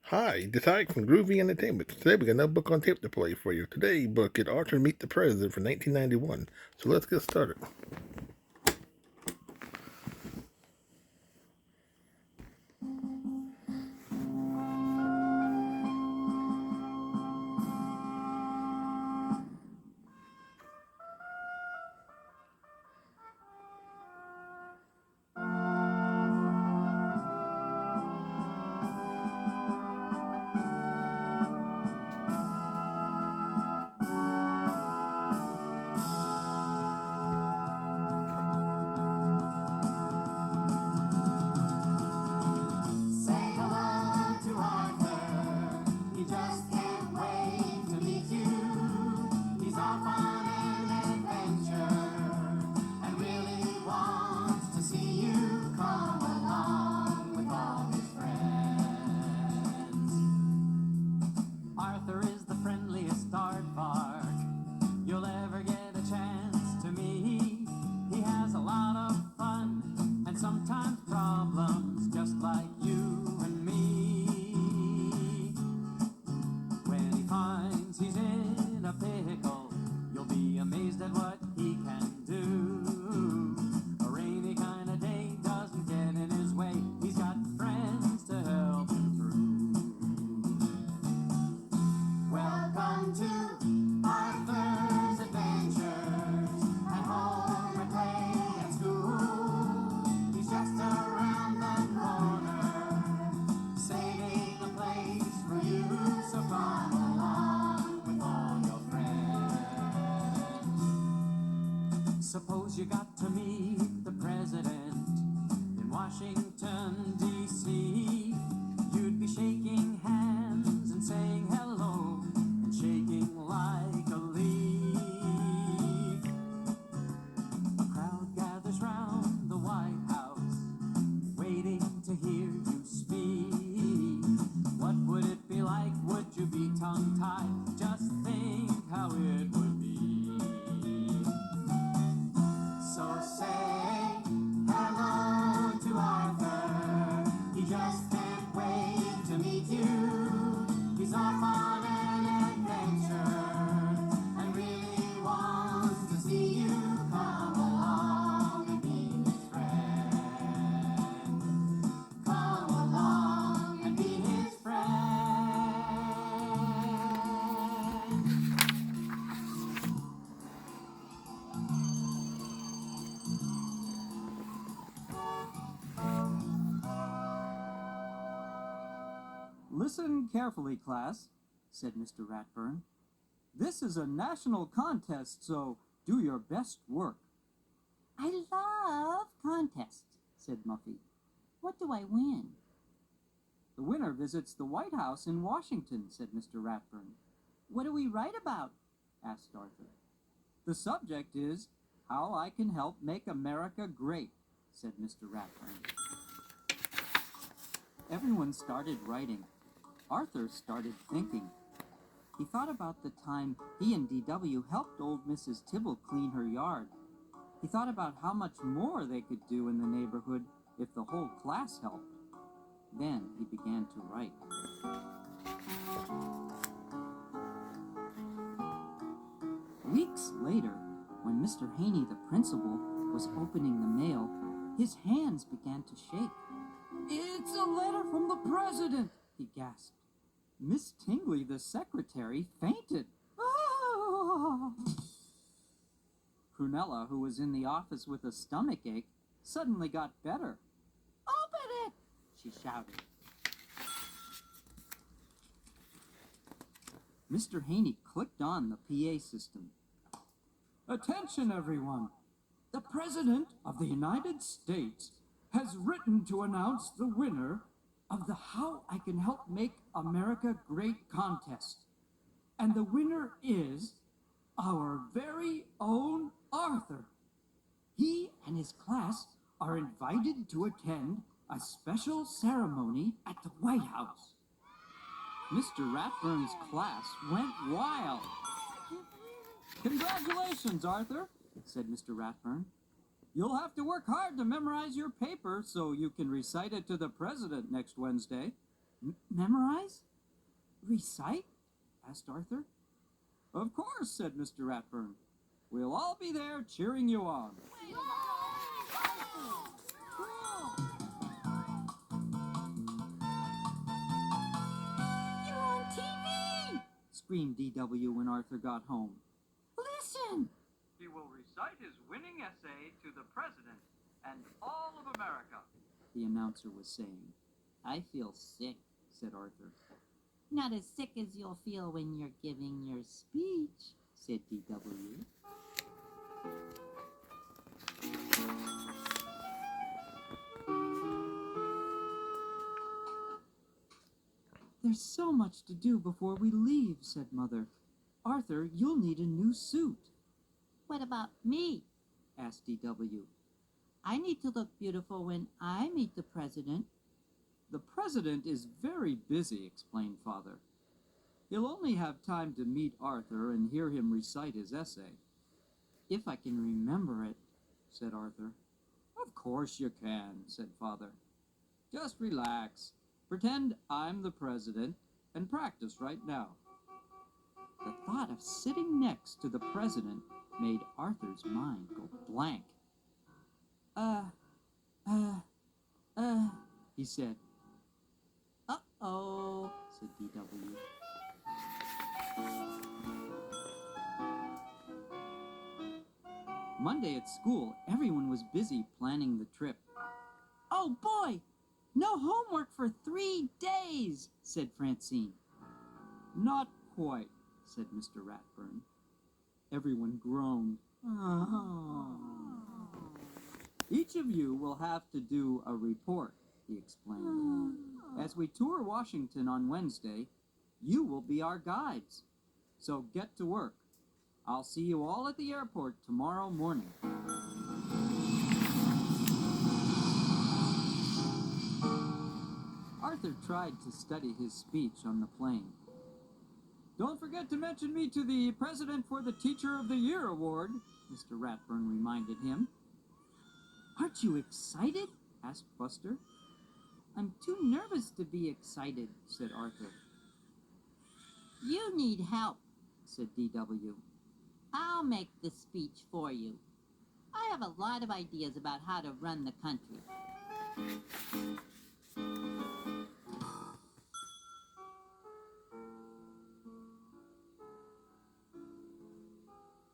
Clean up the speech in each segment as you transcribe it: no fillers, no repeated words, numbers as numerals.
Hi, this is Ike from Groovy Entertainment. Today we got another book on tape to play for you. Today's book is Arthur Meet the President from 1991. So let's get started. Say hello to Arthur. He just can't wait to meet you. He's off on an adventure and really wants to see you come along with all his friends. Arthur is the friendliest aardvark you'll ever get a chance to meet. He has a lot of fun and sometimes problems, just like you and me. When he finds he's in a pickle, you'll be amazed at what he can do. A rainy kind of day doesn't get in his way. He's got friends to help him through. Welcome to Arthur's Adventures at home and play at school. He's just around the corner, saving a place for you. So come along with all your friends. Suppose you got to meet the president in Washington, D.C. You'd be shaking hands and saying hello and shaking like a leaf. A crowd gathers round the White House, waiting to hear you speak. What would it be like? Would you be tongue-tied? Just think how it would be. So say hello to Arthur. He just can't wait to meet you. He's off on an adventure and really wants to see you come along and be his friend. Come along and be his friend. Listen carefully, class, said Mr. Ratburn. This is a national contest, so do your best work. I love contests, said Muffy. What do I win? The winner visits the White House in Washington, said Mr. Ratburn. What do we write about? Asked Arthur. The subject is How I Can Help Make America Great, said Mr. Ratburn. Everyone started writing. Arthur started thinking. He thought about the time he and D.W. helped old Mrs. Tibble clean her yard. He thought about how much more they could do in the neighborhood if the whole class helped. Then he began to write. Weeks later, when Mr. Haney, the principal, was opening the mail, his hands began to shake. It's a letter from the president, he gasped. Miss Tingley, the secretary, fainted. Ah! Prunella, who was in the office with a stomach ache, suddenly got better. Open it, she shouted. Mr. Haney clicked on the PA system. Attention, everyone. The President of the United States has written to announce the winner of the How I Can Help Make America Great contest. And the winner is our very own Arthur. He and his class are invited to attend a special ceremony at the White House. Mr. Ratburn's class went wild. Congratulations, Arthur, said Mr. Ratburn. You'll have to work hard to memorize your paper so you can recite it to the president next Wednesday. Memorize? Recite? Asked Arthur. Of course, said Mr. Ratburn. We'll all be there cheering you on. You're on TV! Screamed D.W. when Arthur got home. Listen! He will recite his winning essay to the President and all of America. The announcer was saying. I feel sick, said Arthur. Not as sick as you'll feel when you're giving your speech, said D.W. There's so much to do before we leave, said Mother. Arthur, you'll need a new suit. What about me? Asked D.W. I need to look beautiful when I meet the president. The president is very busy, explained Father. He'll only have time to meet Arthur and hear him recite his essay. If I can remember it, said Arthur. Of course you can, said Father. Just relax. Pretend I'm the president and practice right now. The thought of sitting next to the president made Arthur's mind go blank. He said. Uh-oh, said D.W. Monday at school, everyone was busy planning the trip. Oh boy! No homework for 3 days, said Francine. Not quite, said Mr. Ratburn. Everyone groaned. Oh. Each of you will have to do a report, he explained. As we tour Washington on Wednesday, you will be our guides. So get to work. I'll see you all at the airport tomorrow morning. Arthur tried to study his speech on the plane. Don't forget to mention me to the President for the Teacher of the Year award, Mr. Ratburn reminded him. Aren't you excited? Asked Buster. I'm too nervous to be excited, said Arthur. You need help, said D.W. I'll make the speech for you. I have a lot of ideas about how to run the country.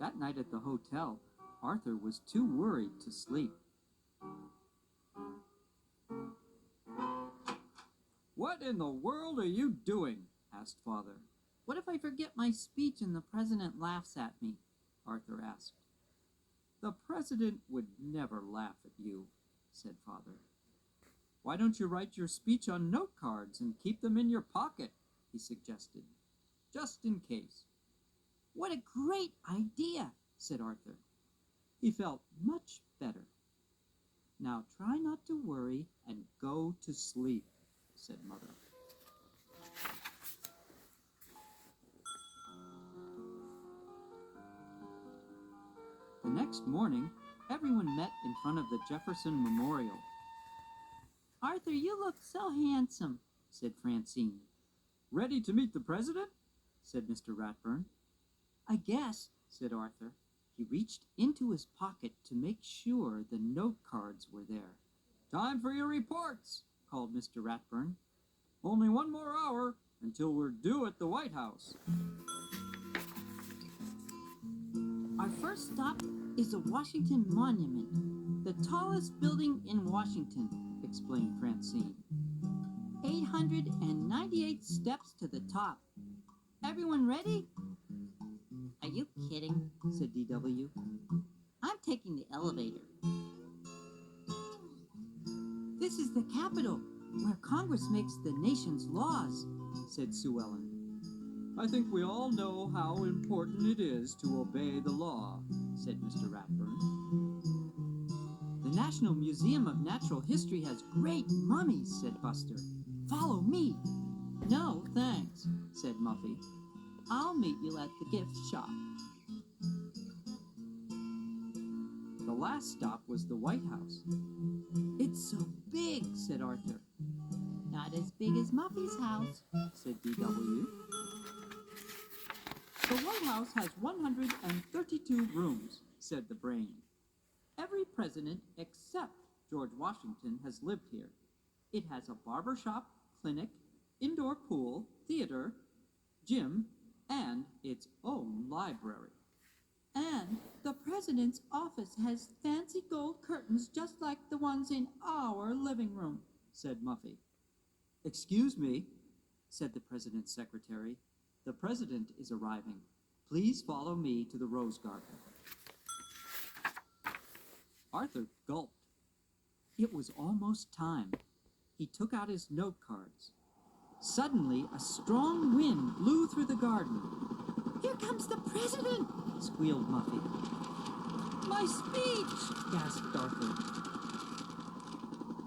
That night at the hotel, Arthur was too worried to sleep. What in the world are you doing? Asked Father. What if I forget my speech and the president laughs at me? Arthur asked. The president would never laugh at you, said Father. Why don't you write your speech on note cards and keep them in your pocket? He suggested, just in case. What a great idea, said Arthur. He felt much better. Now try not to worry and go to sleep, said Mother. The next morning, everyone met in front of the Jefferson Memorial. Arthur, you look so handsome, said Francine. Ready to meet the president? Said Mr. Ratburn. I guess, said Arthur. He reached into his pocket to make sure the note cards were there. Time for your reports, called Mr. Ratburn. Only 1 more hour until we're due at the White House. Our first stop is the Washington Monument, the tallest building in Washington, explained Francine. 898 steps to the top. Everyone ready? Are you kidding? Said D.W. I'm taking the elevator. This is the Capitol, where Congress makes the nation's laws, said Sue Ellen. I think we all know how important it is to obey the law, said Mr. Ratburn. The National Museum of Natural History has great mummies, said Buster. Follow me. No, thanks, said Muffy. I'll meet you at the gift shop. The last stop was the White House. It's so big, said Arthur. Now Not as big as Muffy's house, said DW. The White House has 132 rooms, said the Brain. Every president except George Washington has lived here. It has a barber shop, clinic, indoor pool, theater, gym, and its own library. And the president's office has fancy gold curtains just like the ones in our living room, said Muffy. Excuse me, said the president's secretary. The president is arriving. Please follow me to the Rose Garden. Arthur gulped. It was almost time. He took out his note cards. Suddenly, a strong wind blew through the garden. Here comes the president, squealed Muffy. My speech, gasped Arthur.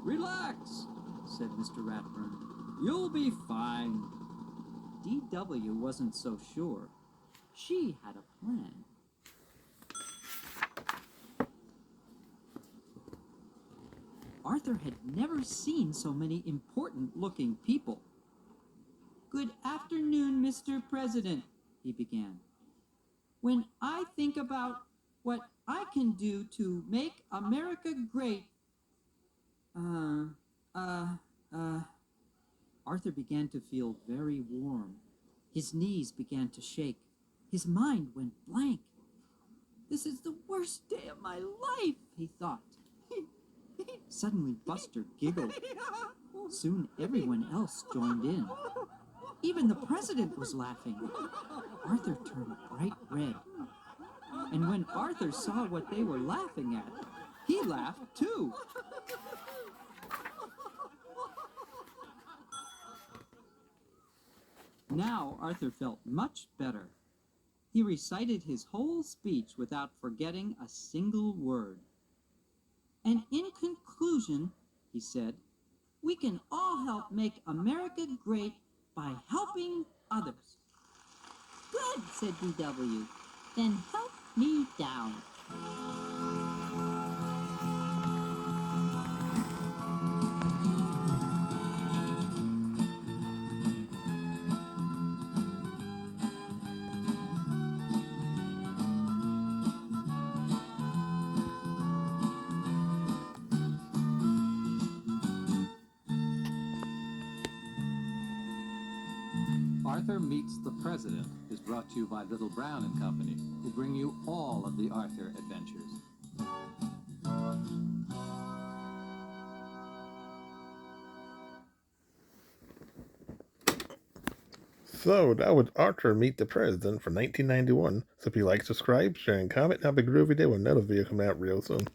Relax, said Mr. Ratburn. You'll be fine. DW wasn't so sure. She had a plan. Arthur had never seen so many important-looking people. Good afternoon, Mr. President, he began. When I think about what I can do to make America great, Arthur began to feel very warm. His knees began to shake. His mind went blank. This is the worst day of my life, he thought. Suddenly, Buster giggled. Soon everyone else joined in. Even the president was laughing. Arthur turned bright red. And when Arthur saw what they were laughing at, he laughed too. Now Arthur felt much better. He recited his whole speech without forgetting a single word. And in conclusion, he said, we can all help make America great by helping others. Good, said DW. Then help me down. Arthur Meets the President is brought to you by Little Brown and Company, who bring you all of the Arthur adventures. So that was Arthur Meet the President for 1991. So if you like, subscribe, share, and comment, have a groovy day when another video coming out real soon.